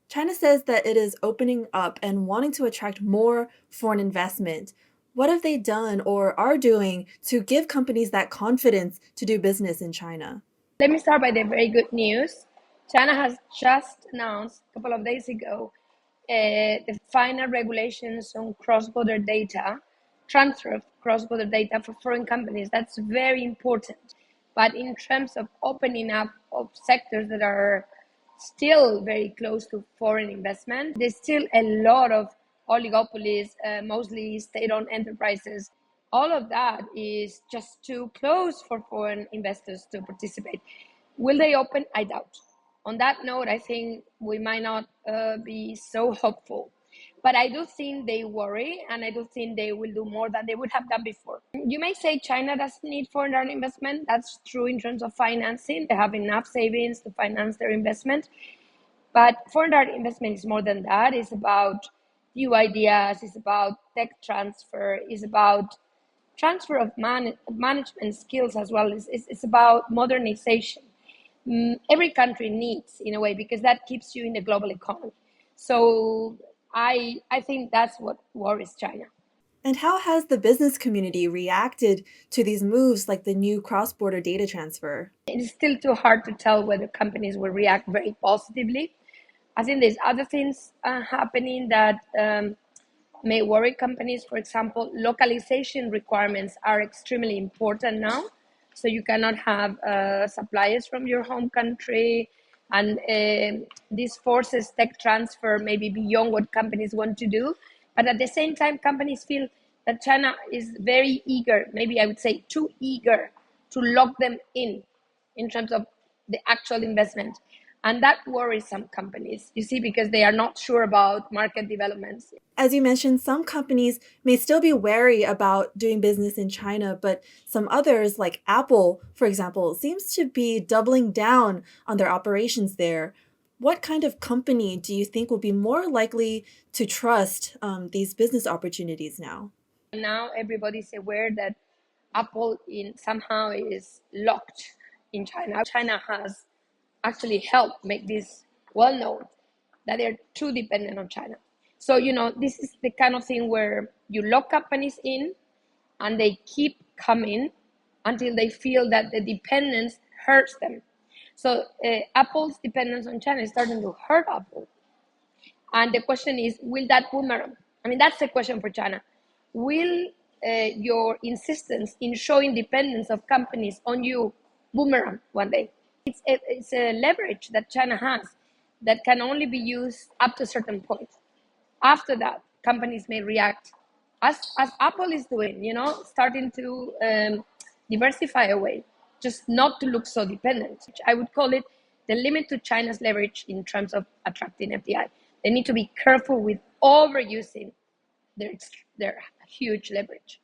China says that it is opening up and wanting to attract more foreign investment. What have they done or are doing to give companies that confidence to do business in China? Let me start by the very good news. China has just announced a couple of days ago the final regulations on cross-border data, transfer of cross-border data for foreign companies. That's very important. But in terms of opening up of sectors that are still very close to foreign investment, there's still a lot of oligopolies, mostly state-owned enterprises. All of that is just too close for foreign investors to participate. Will they open? I doubt. On that note, I think we might not be so hopeful. But I do think they worry, and I do think they will do more than they would have done before. You may say China doesn't need foreign direct investment. That's true in terms of financing. They have enough savings to finance their investment. But foreign direct investment is more than that. It's about new ideas. It's about tech transfer. It's about transfer of management skills as well. It's about modernization. Every country needs, in a way, because that keeps you in the global economy. So I think that's what worries China. And how has the business community reacted to these moves like the new cross-border data transfer? It's still too hard to tell whether companies will react very positively. I think there's other things happening that may worry companies. For example, localization requirements are extremely important now. So you cannot have suppliers from your home country. And this forces tech transfer maybe beyond what companies want to do. But at the same time, companies feel that China is very eager, maybe I would say too eager, to lock them in terms of the actual investment. And that worries some companies, you see, because they are not sure about market developments. As you mentioned, some companies may still be wary about doing business in China, but some others, like Apple, for example, seems to be doubling down on their operations there. What kind of company do you think will be more likely to trust these business opportunities now? Now everybody's aware that Apple in somehow is locked in China. China has actually helped make this well known that they're too dependent on China. So, this is the kind of thing where you lock companies in and they keep coming until they feel that the dependence hurts them. So Apple's dependence on China is starting to hurt Apple. And the question is, will that boomerang? I mean, that's the question for China. Will your insistence in showing dependence of companies on you boomerang one day? It's a leverage that China has that can only be used up to a certain point. After that, companies may react as Apple is doing, starting to diversify away, just not to look so dependent. I would call it the limit to China's leverage in terms of attracting FDI. They need to be careful with overusing their huge leverage.